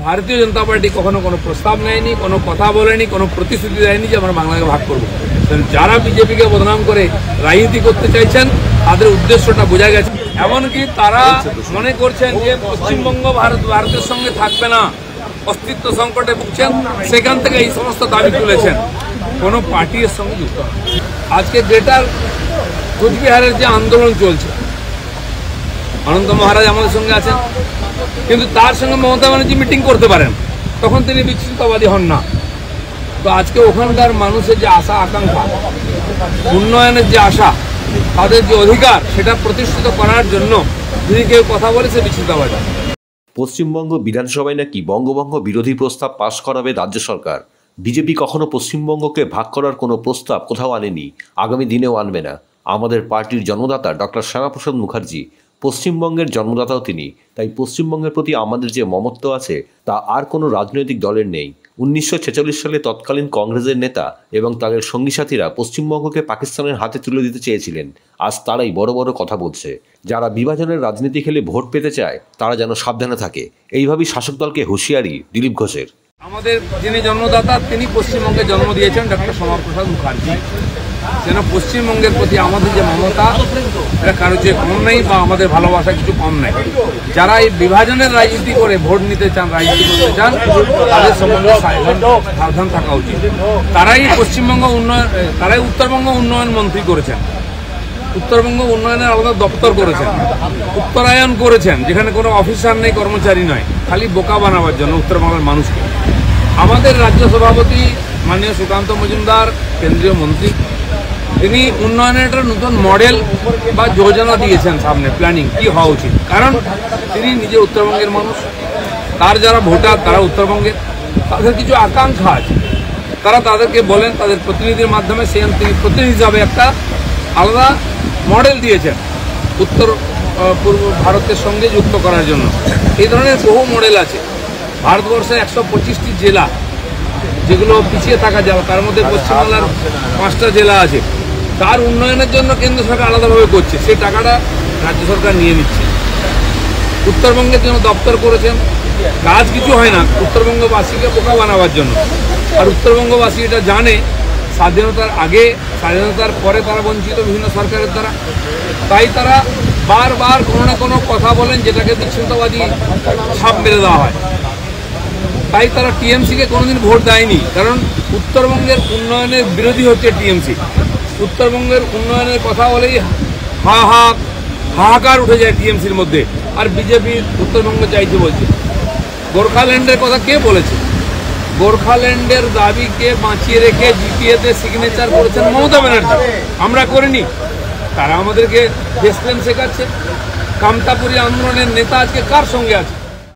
ভারতীয় জনতা পার্টি কখনো কোনো প্রস্তাব নেয়নি, কোনো কথা বলেনি, কোনো প্রতিশ্রুতি দেয়নি যে আমরা বাংলাকে ভাগ করব। যারা বিজেপিকে বদনাম করে রাজনীতি করতে চাইছেন তাদের উদ্দেশ্যটা বোঝা গেছে। এমনকি তারা মনে করছেন যে পশ্চিমবঙ্গ ভারতের সঙ্গে থাকবে না, অস্তিত্ব সংকটে ভুগছেন, সেখান থেকে এই সমস্ত দাবি তুলেছেন। কোনো পার্টির সঙ্গে যুক্ত না। আজকে গ্রেটার কোচবিহারের যে আন্দোলন চলছে, অনন্ত মহারাজ আমাদের সঙ্গে আছেন, কিন্তু তার সঙ্গে মমতা ব্যানার্জি মিটিং করতে পারেন, তখন তিনি বিচ্ছিন্নতাবাদী হন না। তো আজকে ওখানকার মানুষের যে আশা আকাঙ্ক্ষা, উন্নয়নের যে আশা, তাদের যে অধিকার, সেটা প্রতিষ্ঠিত করার জন্য যদি কেউ কথা বলে সে বিচ্ছিন্নতাবাদী। পশ্চিমবঙ্গ বিধানসভায় নাকি বঙ্গভঙ্গ বিরোধী প্রস্তাব পাশ করাবে রাজ্য সরকার। বিজেপি কখনো পশ্চিমবঙ্গকে ভাগ করার কোনো প্রস্তাব কোথাও আনেনি, আগামী দিনেও আনবে না। আমাদের পার্টির জন্মদাতা ডক্টর শ্যামাপ্রসাদ মুখার্জি পশ্চিমবঙ্গের জন্মদাতাও তিনি, তাই পশ্চিমবঙ্গের প্রতি আমাদের যে মমত্ব আছে তা আর কোনো রাজনৈতিক দলের নেই। 1946 সালে তৎকালীন কংগ্রেসের নেতা এবং তাদের সঙ্গী সাথীরা পশ্চিমবঙ্গকে পাকিস্তানের হাতে তুলে দিতে চেয়েছিলেন। আজ তারাই বড় বড় কথা বলছে। যারা বিভাজনের রাজনীতি খেলে ভোট পেতে চায় তারা যেন সাবধানে থাকে, এইভাবেই শাসক দলকে হুঁশিয়ারি দিলীপ ঘোষের। আমাদের যিনি জন্মদাতা তিনি পশ্চিমবঙ্গে জন্ম দিয়েছেন ডক্টর শ্যামাপ্রসাদ মুখার্জি। যেন পশ্চিমবঙ্গের প্রতি আমাদের যে মমতা, এটা কারো চেয়ে কম নেই বা আমাদের ভালোবাসা কিছু কম নেই। যারা এই বিভাজনের রাজনীতি করে ভোট নিতে চান, রাজনীতি করতে চান, তাদের সম্বন্ধে সাবধান থাকা উচিত। তারাই পশ্চিমবঙ্গ উন্নয়ন, তারাই উত্তরবঙ্গ উন্নয়ন মন্ত্রী করেছেন, উত্তরবঙ্গ উন্নয়নের আলাদা দপ্তর করেছেন, উত্তরায়ণ করেছেন, যেখানে কোনো অফিসার নেই, কর্মচারী নয়, খালি বোকা বানাবার জন্য উত্তরবঙ্গের মানুষকে। আমাদের রাজ্য সভাপতি মাননীয় সুকান্ত মজুমদার, কেন্দ্রীয় মন্ত্রী, তিনি উন্নয়নের একটা নতুন মডেল বা যোজনা দিয়েছেন সামনে, প্ল্যানিং কী হওয়া উচিত। কারণ তিনি নিজে উত্তরবঙ্গের মানুষ, তার যারা ভোটার তারা উত্তরবঙ্গের, তাদের কিছু আকাঙ্ক্ষা আছে, তারা তাদেরকে বলেন তাদের প্রতিনিধির মাধ্যমে, সেই তিনি প্রতিনিধি হিসাবে একটা আলাদা মডেল দিয়েছেন উত্তর পূর্ব ভারতের সঙ্গে যুক্ত করার জন্য। এই ধরনের বহু মডেল আছে। ভারতবর্ষে 125টি জেলা যেগুলো পিছিয়ে থাকা জেলা, তার মধ্যে পশ্চিমবাংলার 5টা জেলা আছে, তার উন্নয়নের জন্য কেন্দ্র সরকার আলাদাভাবে করছে, সেই টাকাটা রাজ্য সরকার নিয়ে নিচ্ছে। উত্তরবঙ্গের জন্য দপ্তর করেছেন, কাজ কিছু হয় না, উত্তরবঙ্গবাসীকে বোকা বানাবার জন্য। আর উত্তরবঙ্গবাসী এটা জানে, স্বাধীনতার আগে, স্বাধীনতার পরে তারা বঞ্চিত বিভিন্ন সরকারের দ্বারা, তাই তারা বারবার কোনো না কোনো কথা বলেন যেটাকে বিচ্ছিন্নতাবাদী ছাপ মেরে দেওয়া হয়। তাই তারা টিএমসিকে কোনোদিন ভোট দেয়নি, কারণ উত্তরবঙ্গের উন্নয়নের বিরোধী হচ্ছে টিএমসি। উত্তরবঙ্গের উন্নয়নের কথা বলেই হাহাকার উঠে যায় টিএমসির মধ্যে, আর বিজেপি উত্তরবঙ্গ চাইছে বলছে। গোর্খাল্যান্ডের কথা কে বলেছে? গোর্খাল্যান্ডের দাবিকে বাঁচিয়ে রেখে জিপিএতে সিগনেচার করেছেন মমতা ব্যানার্জি, আমরা করিনি। তারা আমাদেরকে দেশপ্রেম শেখাচ্ছে। কামতাপুরী আন্দোলনের নেতা আজকে কার সঙ্গে আছে?